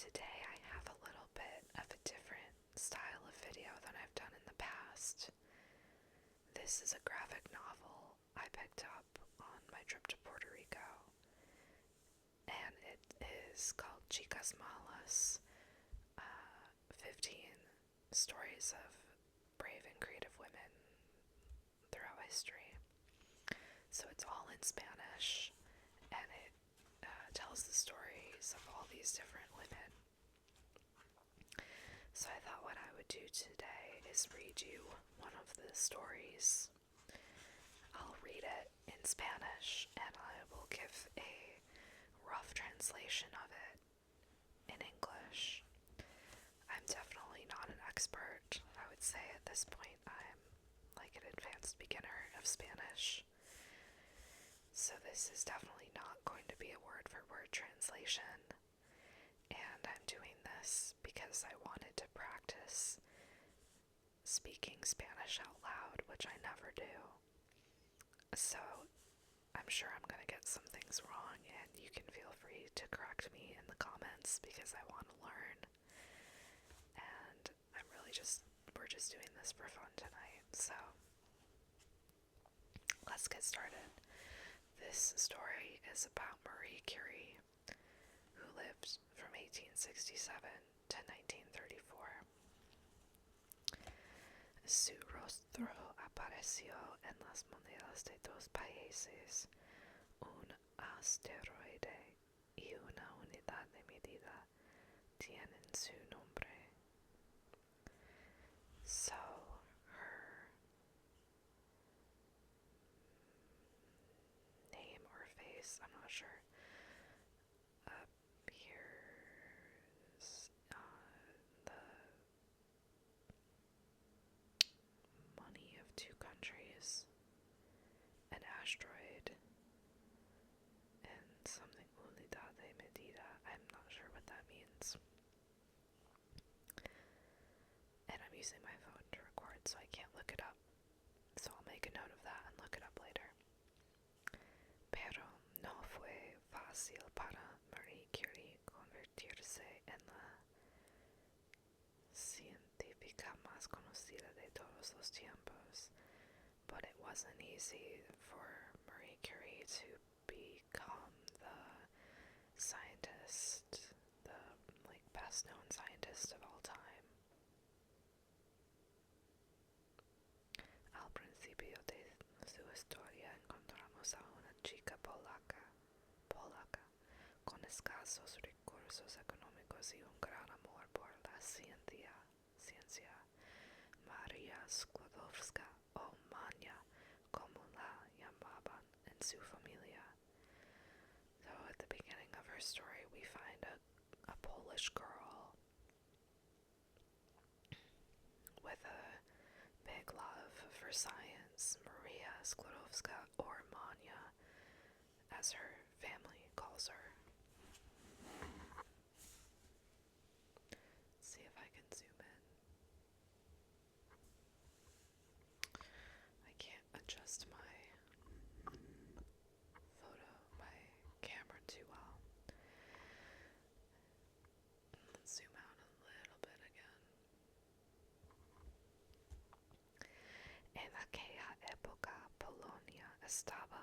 Today I have a little bit of a different style of video than I've done in the past. This is a graphic novel I picked up on my trip to Puerto Rico, and it is called Chicas Malas, 15 stories of brave and creative women throughout history. So it's all in Spanish, and it tells the stories of all these different women. So I thought what I would do today is read you one of the stories. I'll read it in Spanish, and I will give a rough translation of it in English. I'm definitely not an expert. I would say at this point I'm like an advanced beginner of Spanish. So this is definitely not going to be a word-for-word translation. And I'm doing this because I wanted to practice speaking Spanish out loud, which I never do. So I'm sure I'm going to get some things wrong, and you can feel free to correct me in the comments because I want to learn. And we're just doing this for fun tonight. So let's get started. This story is about Marie Curie, who lived from 1867 to 1934. Su rostro apareció en las monedas de dos países. Un asteroide y una unidad de medida tienen su nombre. So, her name or face, I'm not sure, appears on the money of two countries, an asteroid, and something unidad de medida. I'm not sure what that means. And I'm using my phone to record, so I can't look it up. So I'll make a note of that and look it up later. Pero no fue fácil para Marie Curie convertirse en la científica más conocida de todos los tiempos. But it wasn't easy for Marie Curie to become the scientist, the best known scientist of all time. Al principio de su historia encontramos a una chica polaca, con escasos recursos económicos y un gran amor por la ciencia, Maria Skłodowska, o Mania, como la llamaban en su familia. So at the beginning of her story we find a Polish girl with a big love for science, Maria Skłodowska, or Mania, as her family calls her. Let's see if I can zoom in. I can't adjust my camera too well. Let's zoom out a little bit again. En aquella época Polonia estaba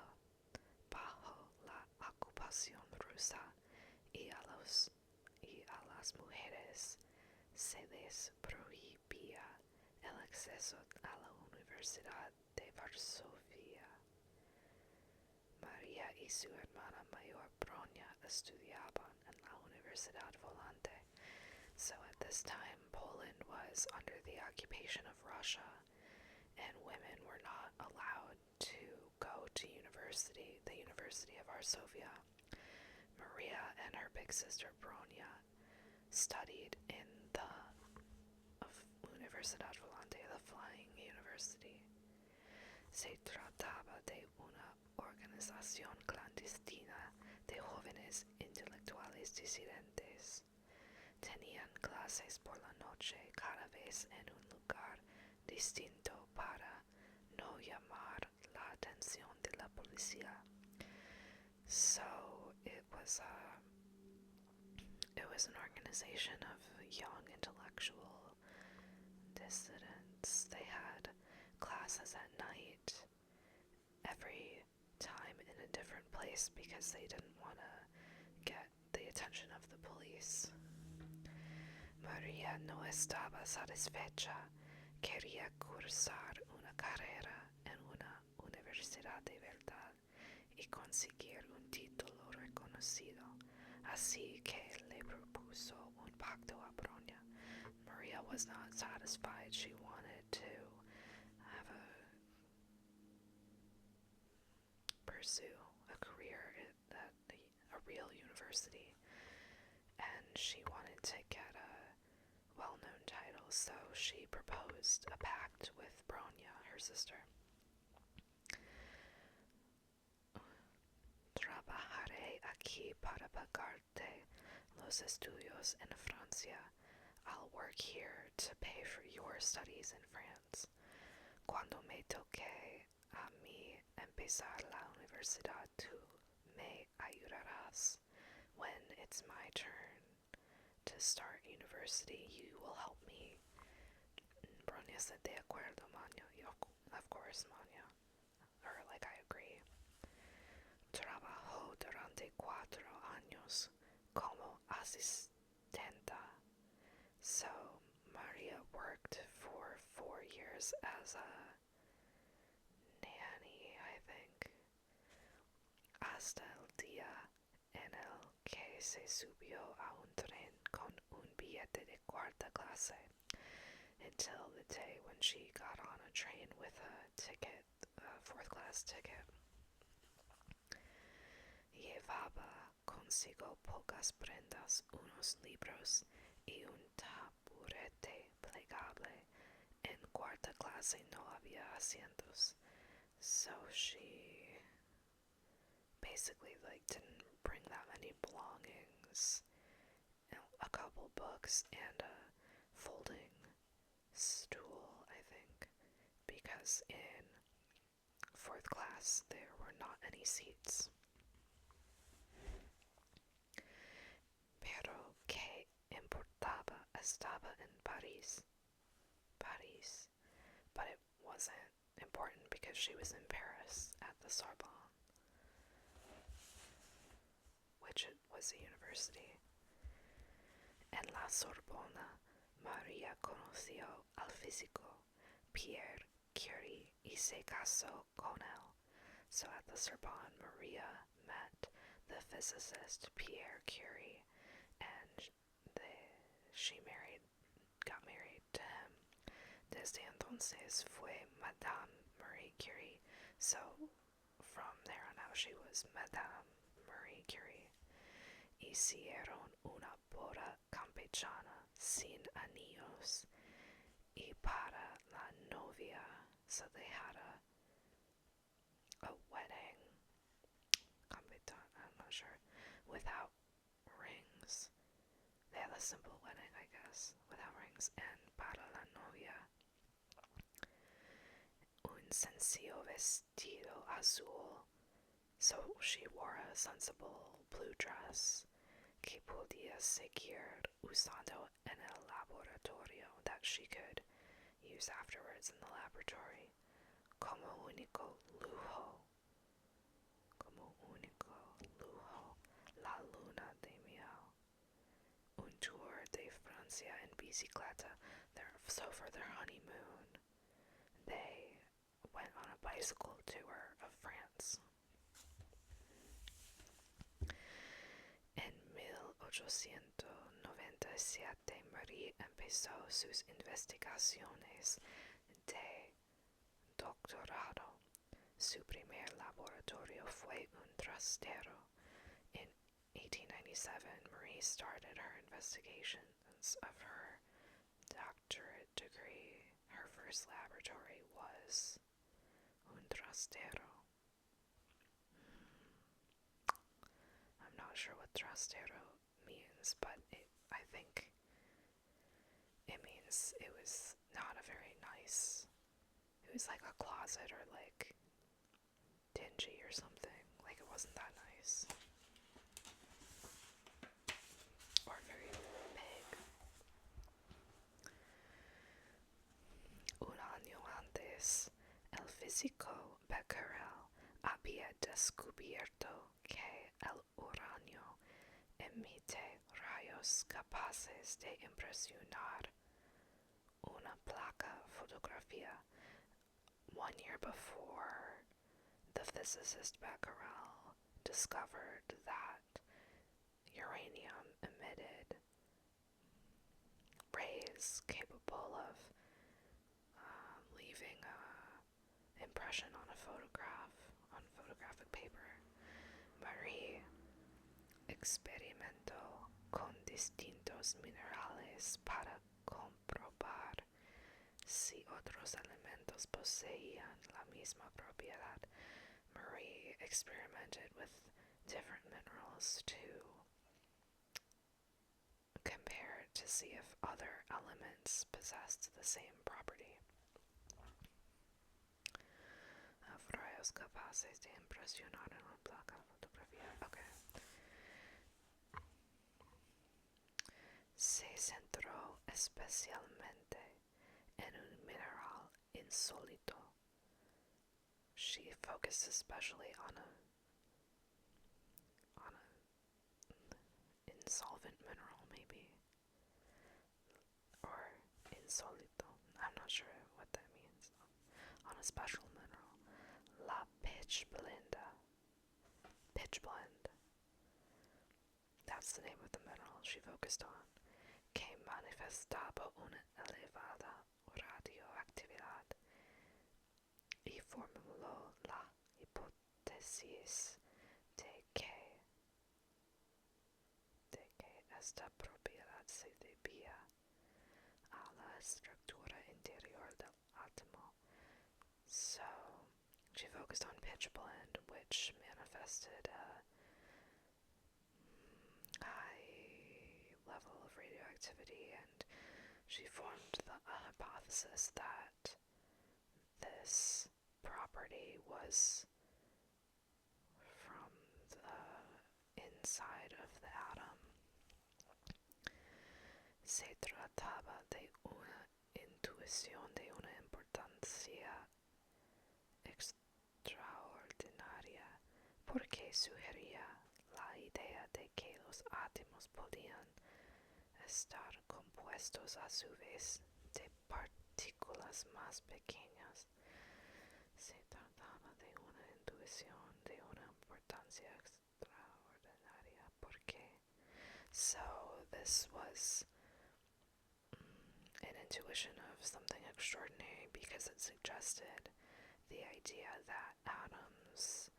bajo la ocupación rusa y a las mujeres se les prohibía el acceso a la Universidad de Varsovia. María y su hermana mayor Bronia estudiaban en la Universidad Volante. So at this time, Poland was under the occupation of Russia, and women were not allowed to go to university, the University of Varsovia. Maria and her big sister Bronia studied in the Universidad Volante, the Flying University. Se trataba de una organización clandestina de jóvenes intelectuales disidentes. Tenían clases por la noche, cada vez en un lugar distinto para no llamar la atención de la policía. So it was was an organization of young intellectual dissidents. They had classes at night, every time in a different place because they didn't want to get the attention of the police. Maria no estaba satisfecha. Quería cursar una carrera en una universidad de verdad y conseguir un título reconocido, así que le propuso un pacto a Bronya. Maria was not satisfied. She wanted to have pursue a career at a real university, and she wanted to get a well-known title, so she proposed a pact with Bronya, her sister. Trabajaré aquí para pagarte los estudios en Francia. I'll work here to pay for your studies in France. Cuando me toque a mí empezar la universidad, tú me ayudarás. When it's my turn to start university, you will help me. Bronya said, de acuerdo, Manya. Of course, Manya. Or, like, I agree. Trabajó durante 4 años como asistenta. So, Maria worked for 4 years as a nanny, I think. Hasta el día en el que se subió a un tren con un billete de cuarta clase. Until the day when she got on a train with a ticket, a 4th class ticket. Llevaba consigo pocas prendas, unos libros y un taburete plegable. En cuarta clase no había asientos, so she basically didn't bring that many belongings. A couple books and a folding stool, I think, because in 4th class there were not any seats. Pero que importaba, estaba en Paris. But it wasn't important because she was in Paris at the Sorbonne, which was a university. En la Sorbona, Maria conoció al físico Marie Curie y se casó con él. So at the Sorbonne, Maria met the physicist Pierre Curie, and she got married to him. Desde entonces fue Madame Marie Curie. So from there on out, she was Madame Marie Curie. Hicieron una boda campechana sin anillos y para la novia, so they had a wedding campechana, I'm not sure, without rings. They had a simple wedding, I guess, without rings. And para la novia, un sencillo vestido azul, so she wore a sensible blue dress que podía seguir usando en el laboratorio, that she could use afterwards in the laboratory. Como único lujo, la luna de miel, un tour de Francia en bicicleta. So for their honeymoon, they went on a bicycle tour of France. En 1897, Marie empezó sus investigaciones de doctorado. Su primer laboratorio fue un trastero. In 1897, Marie started her investigations of her doctorate degree. Her first laboratory was un trastero. I'm not sure what trastero means, but I think it means it was not a very nice, it was like a closet or like dingy or something, like it wasn't that nice or very físico Becquerel había descubierto que el uranio emite rayos capaces de impresionar una placa fotográfica. 1 year before, the physicist Becquerel discovered that uranium emitted rays capable of leaving an impression on photographic paper. Marie experimentó con distintos minerales para comprobar si otros elementos poseían la misma propiedad. Marie experimented with different minerals to compare to see if other elements possessed the same property. Rayos capaces de impresionar en una placa de fotografía. Okay. Se centró especialmente en un mineral insólito. She focused especially on an insolvent mineral, maybe, or insolito. I'm not sure what that means. On a special mineral, la pitch blenda. Pitch blend. That's the name of the mineral she focused on. Que manifestaba una elevada radioactividad y formuló la hipótesis de que esta propiedad se debía a la estructura interior del átomo. So, she focused on pitch blend, which manifested a high level of radioactivity, and she formed the hypothesis that this property was from the inside of the atom. Se trataba de una intuición de una importancia extraordinaria porque sugería la idea de que los átomos podían estar compuestos a su vez de partículas más pequeñas. Se trataba de una intuición de una importancia extraordinaria porque so this was an intuition of something extraordinary because it suggested the idea that atoms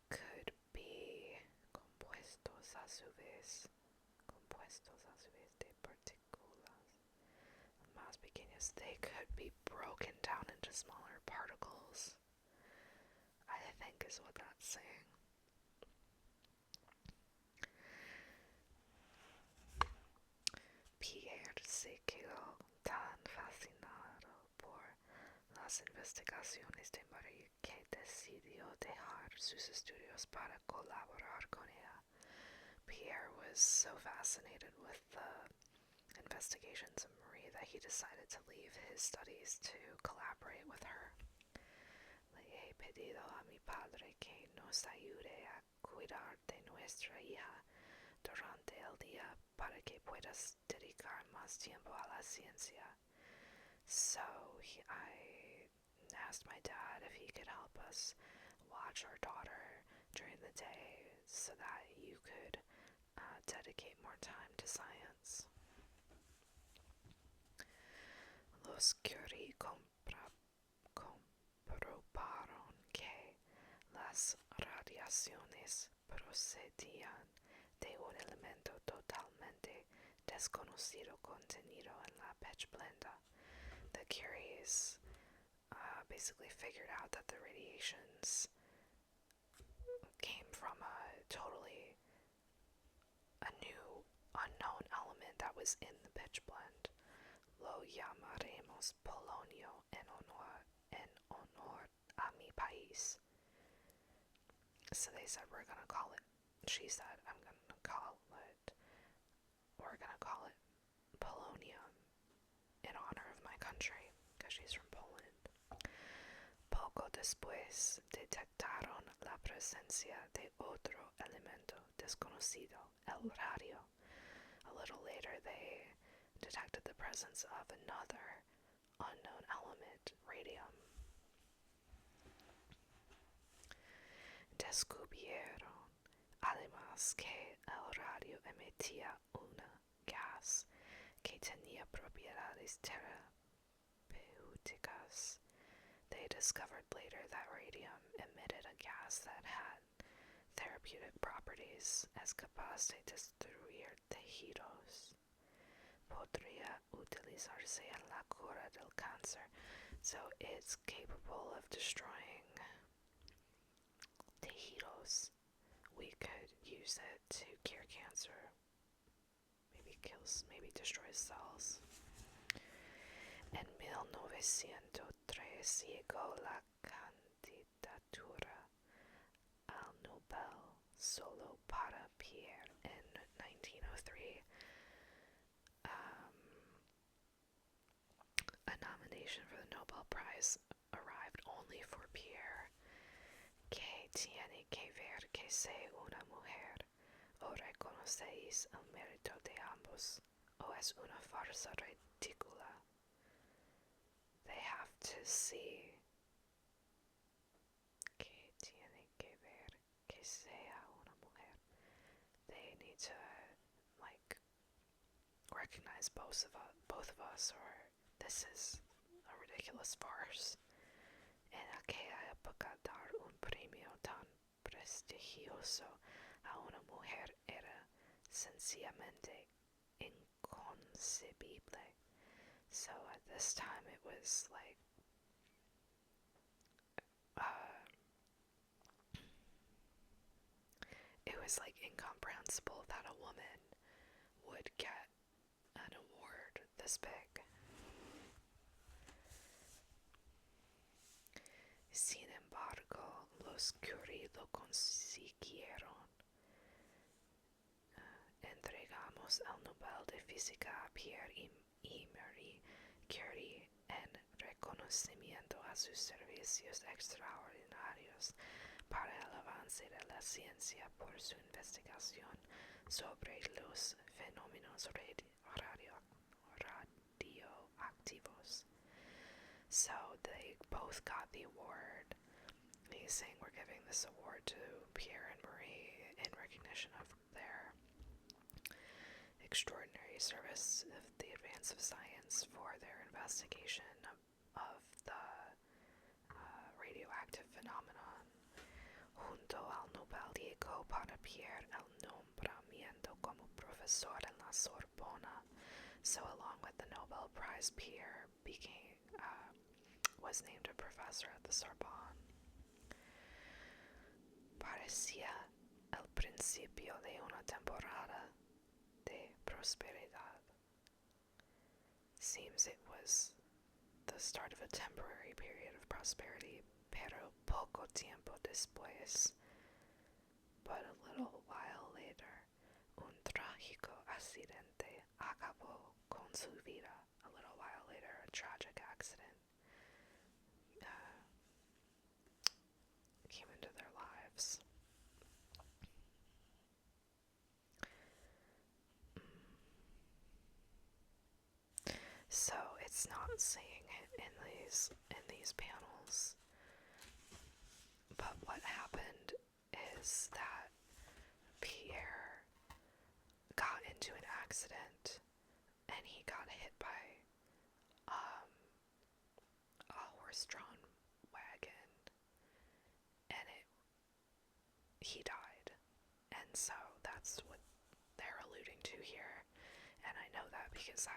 could be compuestos a su vez de partículas más pequeñas. They could be broken down into smaller particles, I think is what that's saying. Pierre se quedó tan fascinado por las investigaciones de Marie que decidió dejar sus estudios para colaborar con ella. Pierre was so fascinated with the investigations of Marie that he decided to leave his studies to collaborate with her. Le he pedido a mi padre que nos ayude a cuidar de nuestra hija durante el día para que puedas dedicar más tiempo a la ciencia. So I asked my dad if he could help us watch our daughter during the day so that you could dedicate more time to science. Los Curie comprobaron que las radiaciones procedían de un elemento totalmente desconocido contenido en la pitch blenda. The Curies basically figured out that the radiations came from a totally new unknown element that was in the pitch blend. Lo llamaremos polonio en honor a mi país. So they said, we're gonna call it, she said, we're gonna call it polonium in honor of my country, because she's from Poland. Poco Poco después detectaron la presencia de otro elemento desconocido, el radio. A little later they detected the presence of another unknown element, radium. Descubrieron además que el radio emitía una gas que tenía propiedades terapéuticas. They discovered later that radium emitted a gas that had therapeutic properties, as capaz de destruir tejidos. Podría utilizarse en la cura del cáncer. So it's capable of destroying tejidos. We could use it to cure cancer. Maybe destroys cells. En 1903 llegó la candidatura al Nobel solo para Pierre. In 1903, a nomination for the Nobel Prize arrived only for Pierre. ¿Qué tiene que ver que sea una mujer? ¿O reconocéis el mérito de ambos? ¿O es una farsa ridícula? They have to see. ¿Qué tiene que ver que sea una mujer? They need to, like, recognize both of us, or this is a ridiculous farce. En aquella época dar un premio tan prestigioso a una mujer era sencillamente inconcebible. So at this time it was like incomprehensible that a woman would get an award this big. Sin embargo, los Curie lo consiguieron. Entregamos el Nobel de Física a Pierre y Marie Curie en reconocimiento a sus servicios extraordinarios para el avance de la ciencia por su investigación sobre los fenómenos radioactivos. So they both got the award. He's saying we're giving this award to Pierre and Marie in recognition of their extraordinary service of the advance of science for their investigation of the radioactive phenomenon. Junto al Nobel llegó para Pierre el nombramiento como profesor en la Sorbona. So along with the Nobel Prize, Pierre was named a professor at the Sorbonne. Parecía el principio de una temporada de prosperidad. Seems it was the start of a temporary period of prosperity, pero poco tiempo después, but a little while later, un trágico accidente acabó con su vida. A little while later, a tragic accident came into their lives. So it's not saying it in these panels, but what happened is that Pierre got into an accident and he got hit by a horse-drawn wagon, and he died. And so that's what they're alluding to here. And I know that because I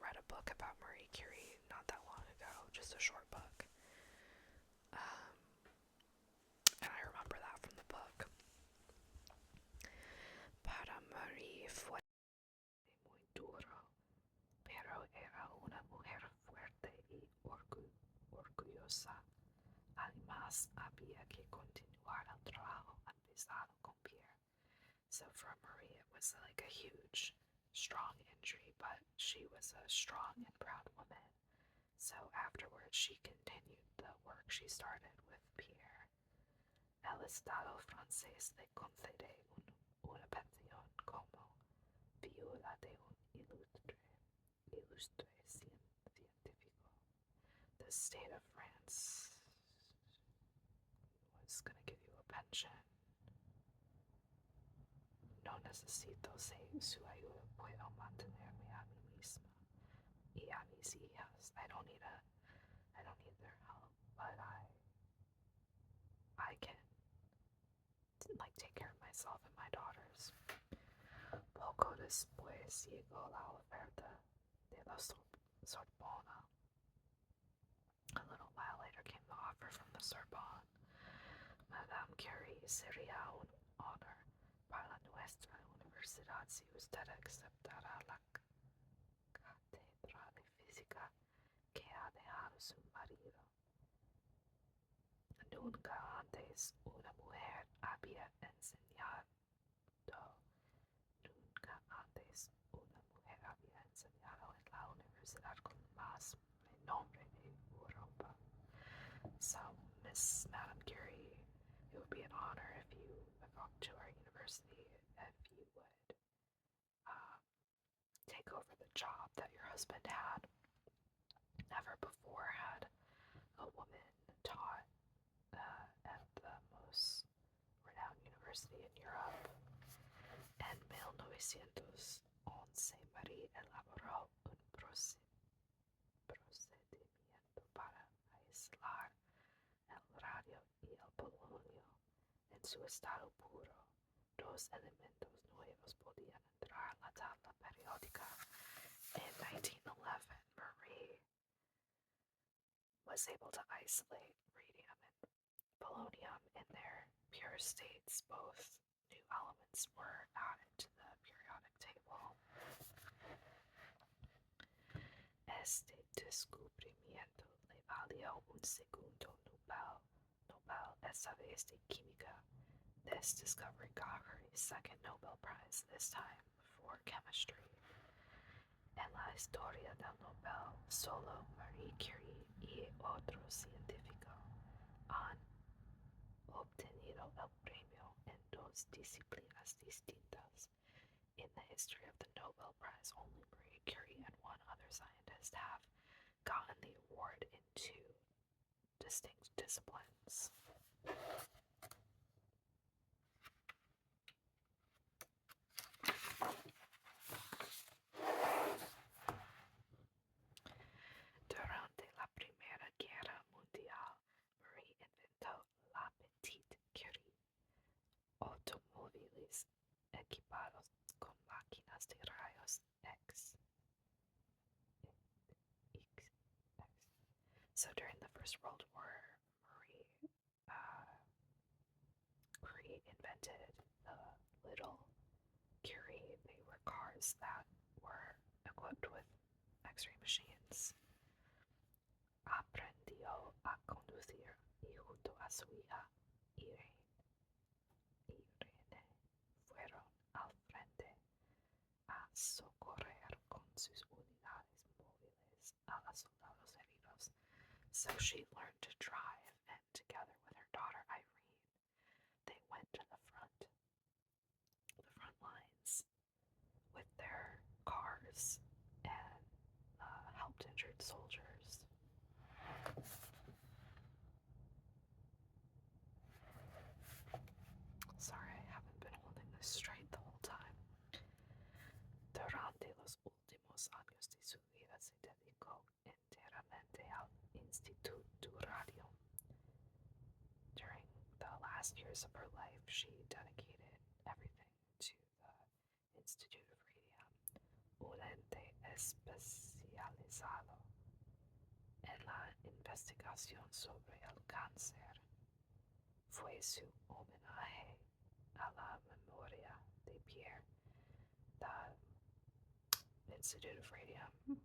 read a book about Marie Curie not that long ago, just a short book. And I remember that from the book. Para Marie fue muy duro, pero era una mujer fuerte y orgullosa. Además, había que continuar el trabajo empezado con Pierre. So for Marie, it was like a huge, strong injury, but she was a strong and proud woman. So afterwards, she continued the work she started with Pierre. El Estado francés le concede una pensión como viuda de un ilustre científico. The state of France was going to give you a pension. No necesito su ayuda, puedo mantenerme a mí misma y a mis hijas. I don't need their help, but I can like take care of myself and my daughters. Poco después llegó la oferta de la Sorbona. A little while later came the offer from the Sorbonne. Madame Curie sería un honor para nuestra universidad si usted aceptara la cátedra de física que ha dejado su marido. Nunca antes una mujer había enseñado en la universidad con más renombre de Europa. So, Miss Madame Curie, it would be an honor if you would go to our university, if you would take over the job that your husband had. Never before had a woman taught at the most renowned university in Europe. En 1911, Marie elaboró un procedimiento para aislar el radio y el polonio en su estado puro. Dos elementos nuevos podían entrar en la tabla periódica. In 1911, Marie was able to isolate radium and polonium in their pure states. Both new elements were added to the periodic table. Este descubrimiento le valió un segundo Nobel, esta vez de química. This discovery got her a second Nobel Prize, this time for chemistry. En la historia del Nobel, solo Marie Curie y otro científico han obtenido el premio en dos disciplinas distintas. In the history of the Nobel Prize, only Marie Curie and one other scientist have gotten the award in two distinct disciplines. Durante la Primera Guerra Mundial, Marie inventó la Petite Curie, automóviles equipados con máquinas de rayos X. So during the First World War, Marie invented the little Curie. They were cars that were equipped with X-ray machines. Aprendió a conducir y junto a su hija Irene fueron al frente a socorrer con sus unidades móviles a los soldados heridos. So she learned to drive, and together with her daughter Irene, they went to the front lines with their cars and helped injured soldiers. Sorry, I haven't been holding this straight the whole time. Durante los últimos años de su vida se dedicó enteramente al Institut du Radio. During the last years of her life, she dedicated everything to the Institute of Radium, un ente especializado en la investigación sobre el cáncer. Fue su homenaje a la memoria de Pierre. The Institute of Radium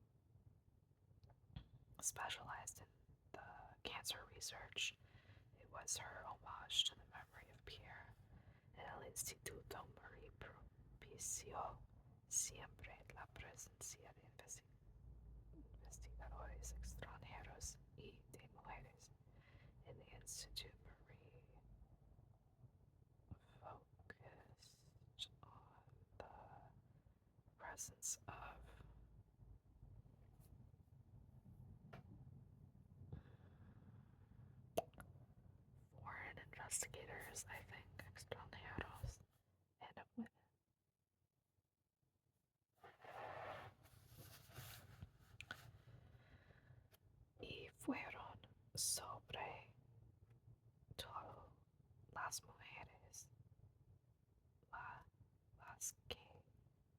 specialized in the cancer research. It was her homage to the memory of Pierre. El Instituto Marie propició siempre la presencia de investigadores investigadores extranjeros y de mujeres in the Institute. Marie focused on the presence of foreign investigators, I think, extranjeros, and of women. Y fueron sobre todo las mujeres las que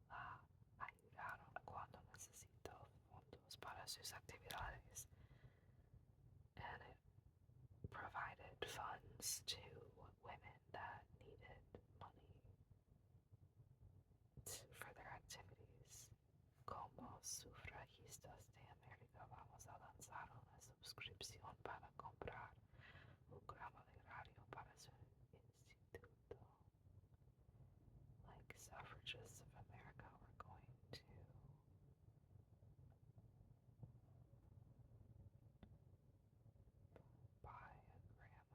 la ayudaron cuando necesitó fondos para sus actividades, and it provided funds to women that needed money for their activities. Como sufragistas de América, vamos a lanzar una suscripción para comprar un gramo de radio para su instituto. Like suffragists of America, we're going to buy a gram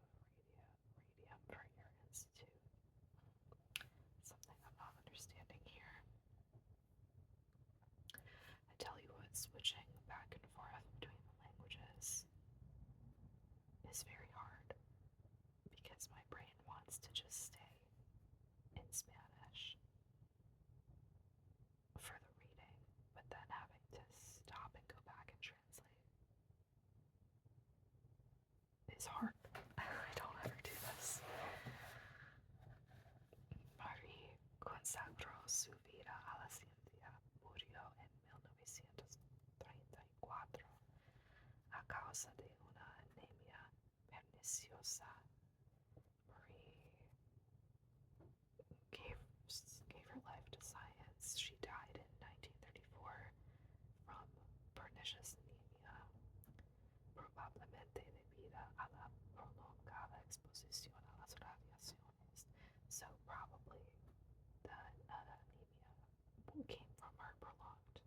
of radium for your institute. Something I'm not understanding here. I tell you what, switching back and forth between the languages is very hard because my brain wants to just stay in Spanish for the reading, but then having to stop and go back and translate is hard. I don't ever do this. Marie consagró su vida a la ciencia. Murió en 1934 a causa de una anemia perniciosa. Marie gave her life to science. She died in 1934 from pernicious anemia, probablemente debida a la prolongada exposición a las radiaciones. So probably the anemia came from her prolonged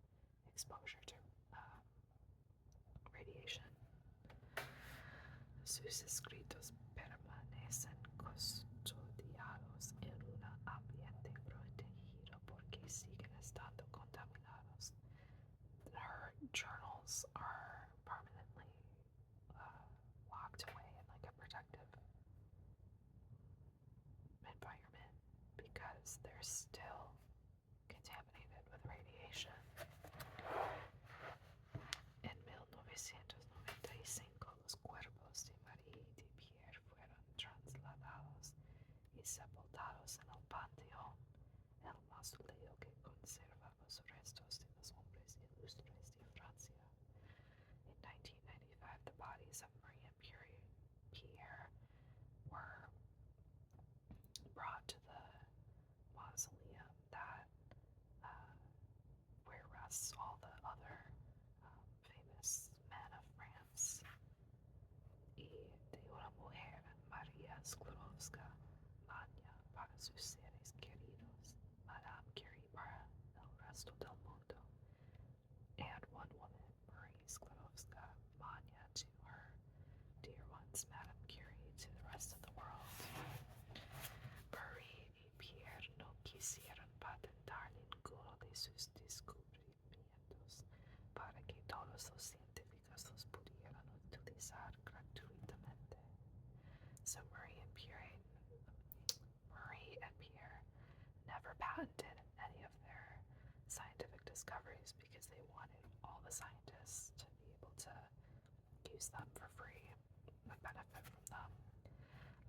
exposure to radiation. Sus escritos permanecen custodiados en un ambiente protegido porque siguen estando contaminados. Her journals are permanently locked away in like a protective environment because they're still contaminated with radiation. En 1995 los cuerpos de Marie y de Pierre fueron trasladados y sepultados en el panteón, el mausoleo que conserva los restos de los hombres ilustres de Francia. In 1995, the bodies of Marie and Pierre were brought to the mausoleum that where rests all the other famous men of France. Y de una mujer, Maria Skłodowska, Mania para sus seres queridos, Madame Curie para el resto del mundo, and one woman, Marie Skłodowska, Mania to her dear ones, Madame Curie, to the rest of the world. Marie y Pierre no quisieron patentar ninguno de sus descubrimientos para que todos los científicos los pudieran utilizar gratuitamente. So Marie and Pierre never patented any of their scientific discoveries because they wanted all the scientists to be able to use them for free and benefit from them.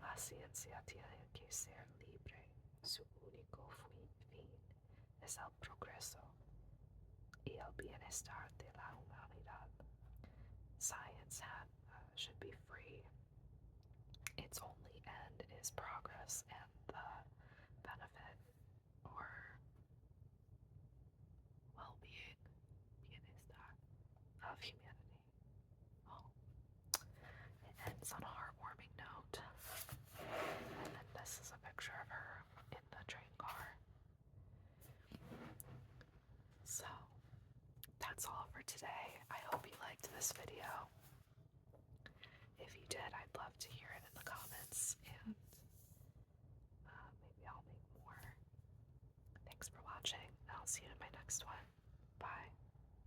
La ciencia tiene que ser libre. Su único fin es el progreso y el bienestar de la humanidad. Science should be free. Its only end is progress and the benefit or well-being, bienestar of humanity. Oh. It ends on a heartwarming note. And then this is a picture of her in the train car. So, that's all for today. I hope you liked this video. If you did, I'd love to hear it in the comments, and maybe I'll make more. Thanks for watching, and I'll see you in my next one.